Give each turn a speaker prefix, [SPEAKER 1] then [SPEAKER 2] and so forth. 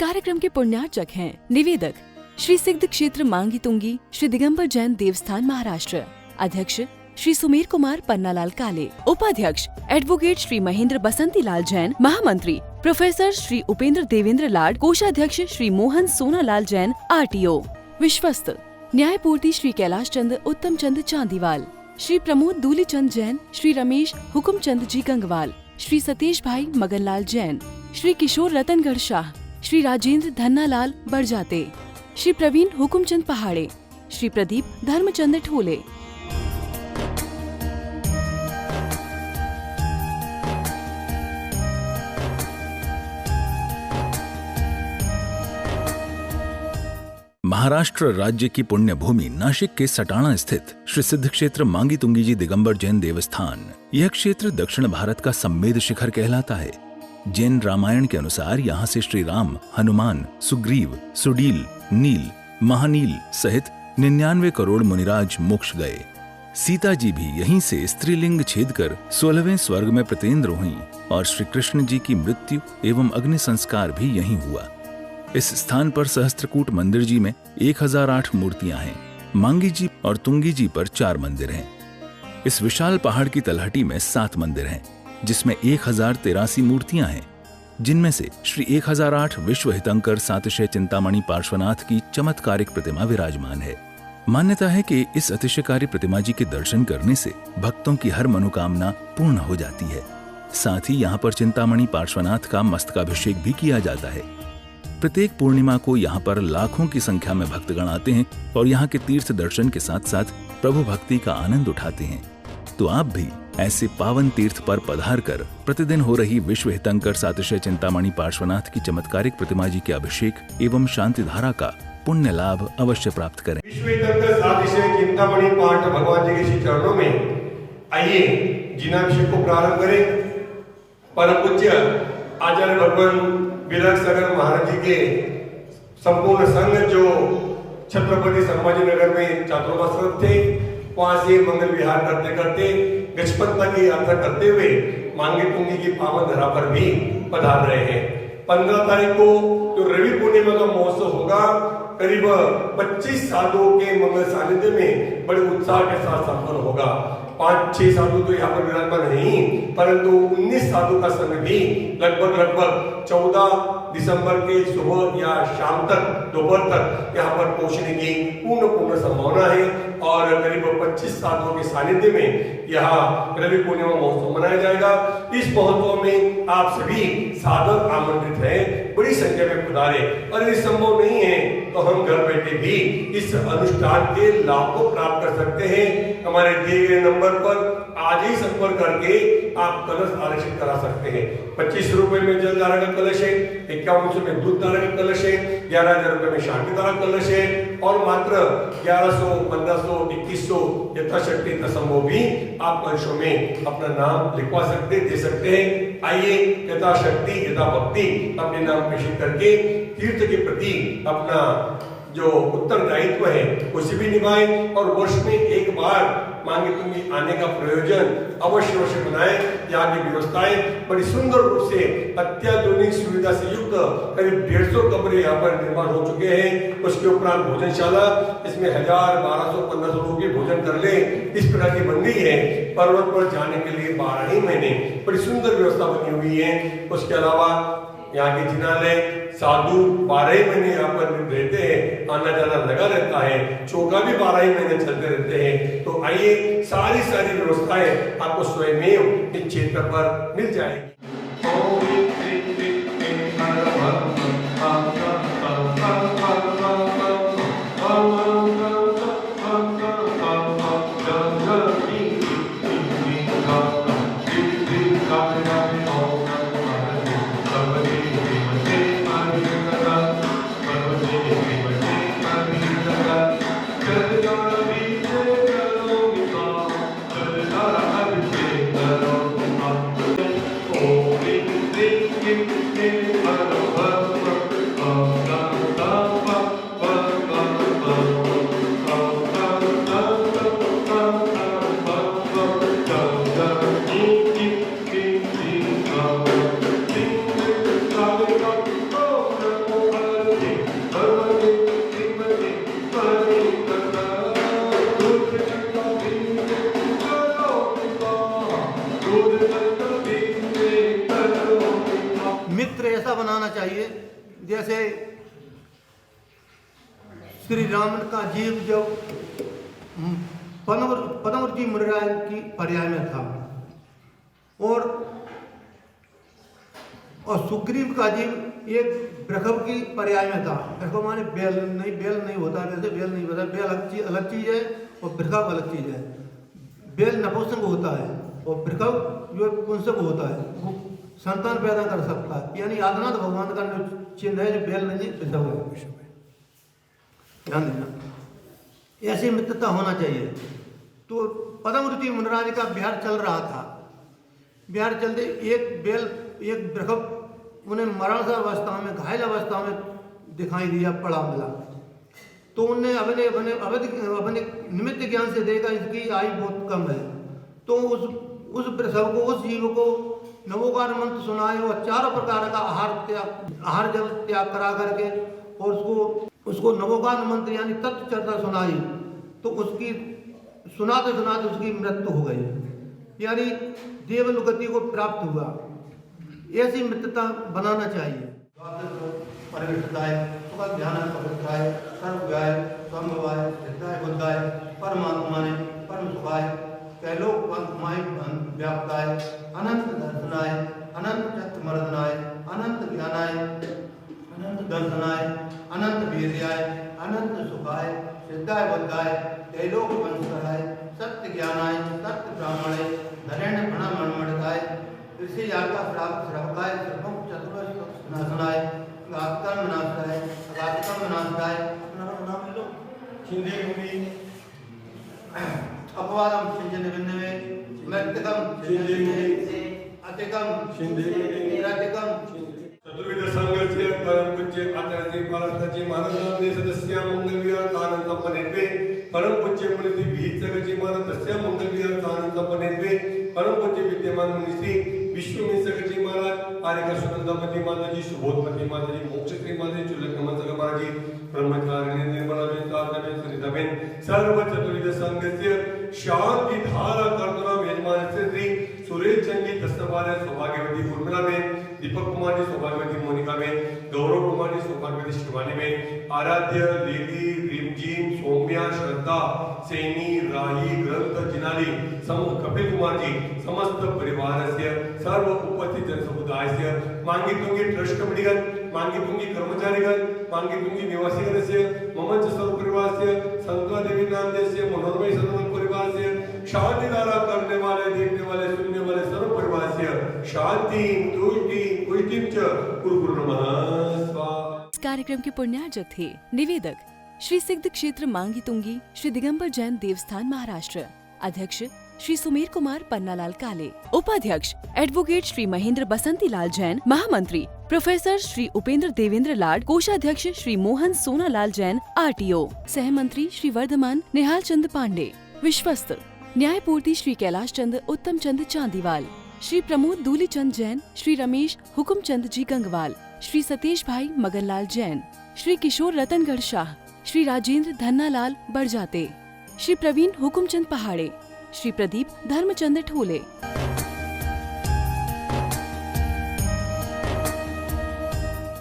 [SPEAKER 1] कार्यक्रम के पुण्यार्चक हैं निवेदक श्री सिद्ध क्षेत्र मांगी तुंगी श्री दिगंबर जैन देवस्थान महाराष्ट्र, अध्यक्ष श्री सुमेर कुमार पन्नालाल काले, उपाध्यक्ष एडवोकेट श्री महेंद्र बसंती लाल जैन, महामंत्री प्रोफेसर श्री उपेंद्र देवेंद्र लाड, कोषाध्यक्ष श्री मोहन सोनालाल जैन RTO, विश्वस्त न्यायपूर्ति श्री कैलाश चंद उत्तम चंद चांदीवाल, श्री प्रमोद दूली चंद जैन, श्री रमेश हुकुम चंद जी गंगवाल, श्री सतीश भाई मगनलाल जैन, श्री किशोर रतनगढ़ शाह, श्री राजेंद्र धन्नालाल बड़जाते, श्री प्रवीण हुकुमचंद पहाड़े, श्री प्रदीप धर्मचंद ठोले।
[SPEAKER 2] महाराष्ट्र राज्य की पुण्य भूमि नाशिक के सटाणा स्थित श्री सिद्ध क्षेत्र मांगी तुंगी जी दिगंबर जैन देवस्थान, यह क्षेत्र दक्षिण भारत का सम्मेद शिखर कहलाता है। जैन रामायण के अनुसार यहाँ से श्री राम, हनुमान, सुग्रीव, सुडील, नील, महानील सहित 99 करोड़ मुनिराज मोक्ष गए। सीता जी भी यहीं से स्त्रीलिंग छेद कर 16वें स्वर्ग में प्रतिन्द्र हुईं और श्री कृष्ण जी की मृत्यु एवं अग्नि संस्कार भी यहीं हुआ। इस स्थान पर सहस्त्रकूट मंदिर जी में 1008 मूर्तियां हैं। मांगी जी और तुंगी जी पर 4 मंदिर हैं। इस विशाल पहाड़ की तलहटी में 7 मंदिर हैं, जिसमें 1083 मूर्तियां हैं, जिनमें से श्री 1008 विश्व हितंकर सातिशय चिंतामणि पार्श्वनाथ की चमत्कारिक प्रतिमा विराजमान है। मान्यता है कि इस अतिशयकारी प्रतिमा जी के दर्शन करने से भक्तों की हर मनोकामना पूर्ण हो जाती है। साथ ही यहाँ पर चिंतामणि पार्श्वनाथ का मस्तकाभिषेक भी किया जाता है। प्रत्येक पूर्णिमा को यहाँ पर लाखों की संख्या में भक्तगण आते हैं और यहाँ के तीर्थ दर्शन के साथ साथ प्रभु भक्ति का आनंद उठाते हैं। तो आप भी ऐसे पावन तीर्थ पर पधार कर प्रतिदिन हो रही विश्व हितंकर सातिशय चिंतामणि पार्श्वनाथ की चमत्कारिक प्रतिमा जी के अभिषेक एवं शांति धारा का पुण्य लाभ अवश्य प्राप्त करें।
[SPEAKER 3] विश्व हितंकर सातिशय चिंतामणि पाठ भगवान जी के श्री चरणों में आइए जिनाभिषेक को प्रारंभ करें। परम पूज्य आचार्य भगवान विराट सागर महाराज जी के संपूर्ण संघ जो छत्रपति संभाजी नगर में चातुर्मास थे, वहां से मंगल विहार करते करते गजपंता की यात्रा करते हुए मांगी तुंगी की पावन धरा पर भी पधार रहे हैं। 15 तारीख को जो रवि पूर्णिमा का महोत्सव होगा, करीब 25 साधुओं के मंगल सानिध्य में बड़े उत्साह के साथ संपन्न होगा। 5-6 साधु तो यहाँ पर विराजमान नहीं, परंतु 19 साधु का संघ भी लगभग 14 दिसंबर के सुबह या शाम तक, दोपहर तक यहाँ पर पहुंचने की पूर्ण संभावना है और करीब 25 साधुओं के सानिध्य में यहाँ रवि पूर्णिमा महोत्सव मनाया जाएगा। इस महोत्सव में आप सभी सादर आमंत्रित हैं, बड़ी संख्या में पधारे। और यदि संभव नहीं है तो हम घर बैठे भी इस अनुष्ठान के लाभ को प्राप्त कर सकते हैं। हमारे दिए गए नंबर पर आज ही संपर्क करके आप कलश आरक्षित करा सकते हैं। 25 रुपए में जल धारा का कलश है, 5100 में दूध धारा का कलश है, 11,000 रुपए में शांति धारा कलश है और मात्र 1100, 1500, 2100 यथाशक्ति संभव भी आप कलशों में अपना नाम लिखवा सकते, दे सकते हैं। आइए यथाशक्ति यथा भक्ति अपने नाम प्रेषित करके तीर्थ के प्रति अपना जो उत्तरदायित्व है उसे भी निभाएं और वर्ष में एक बार मांगी तुंगी आने का प्रयोजन अवश्य बनाएं। यहाँ की व्यवस्थाएं बड़ी सुंदर रूप से अत्याधुनिक सुविधा से युक्त करीब 150 कमरे यहाँ पर निर्माण हो चुके हैं। उसके उपरांत भोजनशाला, इसमें 1000, 1200, 1500 लोग भोजन कर ले, इस प्रकार की बन गई है। पर्वत पर जाने के लिए 12 ही महीने बड़ी सुंदर व्यवस्था बनी हुई है। उसके अलावा यहाँ के जिनालय साधु 12 ही महीने यहाँ पर रहते हैं, आना जाना लगा रहता है, चौका भी 12 ही महीने चलते रहते हैं। तो आइए सारी व्यवस्थाएं आपको स्वयं इस क्षेत्र पर मिल जाएगी।
[SPEAKER 4] ऐसा बनाना चाहिए जैसे श्री राम का जीव जब पद्मवती मुनिराज की पर्याय में था और सुग्रीव का जीव एक वृषभ की पर्याय में था। वृषभ माने बेल नहीं होता, वैसे बेल नहीं होता, बेल अलग चीज है और वृषभ अलग चीज है। बेल नपुंसक होता है और वृषभ जो पुंसक होता है, वो संतान पैदा कर सकता है। यानी आदिनाथ भगवान का जो चिन्ह है, जो बेल नहीं वृषभ है। ध्यान देना, ऐसी मित्रता होना चाहिए। तो पद्मवती मुनिराज का बिहार चल रहा था, बिहार चलते एक वृषभ उन्हें मरण सा अवस्था में, घायल अवस्था में दिखाई दिया, पड़ा मिला। तो उन्हें अपने निमित्त ज्ञान से देखा इसकी आयु बहुत कम है। तो उस वृषभ को, उस जीव को नवोकार मंत्र सुनाए और चारों प्रकार का आहार जल त्याग करा करके और उसको नवोकार मंत्र यानी तत्व चर्चा सुनाई। तो उसकी सुनाते सुनाते उसकी मृत्यु हो गई, यानी देवलोकति को प्राप्त हुआ। ऐसी मित्रता बनाना चाहिए। परिविष्टाय ध्यान पवित्राय सर्वगाय स्वम्भवाय सिद्धाय बुद्धाय परमात्मा ने परम सुखाय कैलोक पंथमाय व्याप्ताय अनंत दर्शनाय अनंत चक्रमर्दनाय अनंत ज्ञानाय अनंत दर्शनाय अनंत वीर्याय अनंत सुखाय सिद्धाय बुद्धाय कैलोक पंथाय सत्य ज्ञानाय सत्य ब्राह्मणे धनेन फणमणमणकाय ऋषि याका प्राप्त श्रवकाय सर्वम चतुर्थ नाशनाय घातकर्म नाशाय अघातकर्म नाशाय नाम लो हिंदी भूमि अपवादम सिंजन विन्नवे मृतकम सिंजन अतिकम सिंजन रातिकम
[SPEAKER 3] चतुर्विध संघस्य परम पूज्य आचार्य महाराजांची महाराजांचे सदस्य मंगलविहार तानंद संपन्नत्वे परम पूज्य मुनिसी भीतसगची महाराज तस्य मंगलविहार तानंद संपन्नत्वे परम पूज्य विद्यमान मुनिसी विश्वमिसगची महाराज आर्यका सुनंदामती माताजी सुबोधमती माताजी मोक्षश्री माताजी चुल्लक नमस्कार महाराजी ब्रह्मचारिणी निर्मलाबेन साधनाबेन सरिताबेन सर्व चतुर्विध संघस्य शांति धारा कर्तुनाम यजमानस्य श्री सुरेश चंगी दस्तवार सौभाग्यवती उर्मिलाबेन दीपक कुमार जी सौभाग्यवती मोनिकाबेन गौरव कुमार जी सौभाग्यवती शिवानीबेन आराध्य लेडी रिमझिम सौम्या श्रद्धा सैनी राही ग्रंथ जिनाली समूह कपिल कुमार जी समस्त परिवारस्य सर्व उपस्थित जनसमुदायस्य मांगीतुंगी ट्रस्ट कमिटीगण मांगीतुंगी कर्मचारीगण मांगीतुंगी निवासीगणस्य ममच सर्व परिवारस्य संतला देवी नामदेस्य मनोरमय सर्व परिवारस्य शांति धारा करने वाले देखने वाले सुनने वाले सर्व परिवारस्य शांति तुष्टि पुष्टिम च गुरु नमः स्वाहा।
[SPEAKER 1] इस कार्यक्रम के पुण्यार्जक थे निवेदक श्री सिद्ध क्षेत्र मांगी तुंगी श्री दिगंबर जैन देवस्थान महाराष्ट्र, अध्यक्ष श्री सुमेर कुमार पन्नालाल काले, उपाध्यक्ष एडवोकेट श्री महेंद्र बसंती लाल जैन, महामंत्री प्रोफेसर श्री उपेंद्र देवेंद्र लाड, कोषाध्यक्ष श्री मोहन सोनालाल जैन RTO, सहमंत्री श्री वर्धमान निहाल चंद पांडे, विश्वस्त न्यायपूर्ति श्री कैलाश चंद उत्तम चंद चांदीवाल, श्री प्रमोद दूली चंद जैन, श्री रमेश हुकुम चंद जी गंगवाल, श्री सतीश भाई मगनलाल जैन, श्री किशोर रतनगढ़ शाह, श्री राजेंद्र धन्नालाल बड़जाते, श्री प्रवीण हुकुमचंद पहाड़े, श्री प्रदीप धर्मचंद ठोले।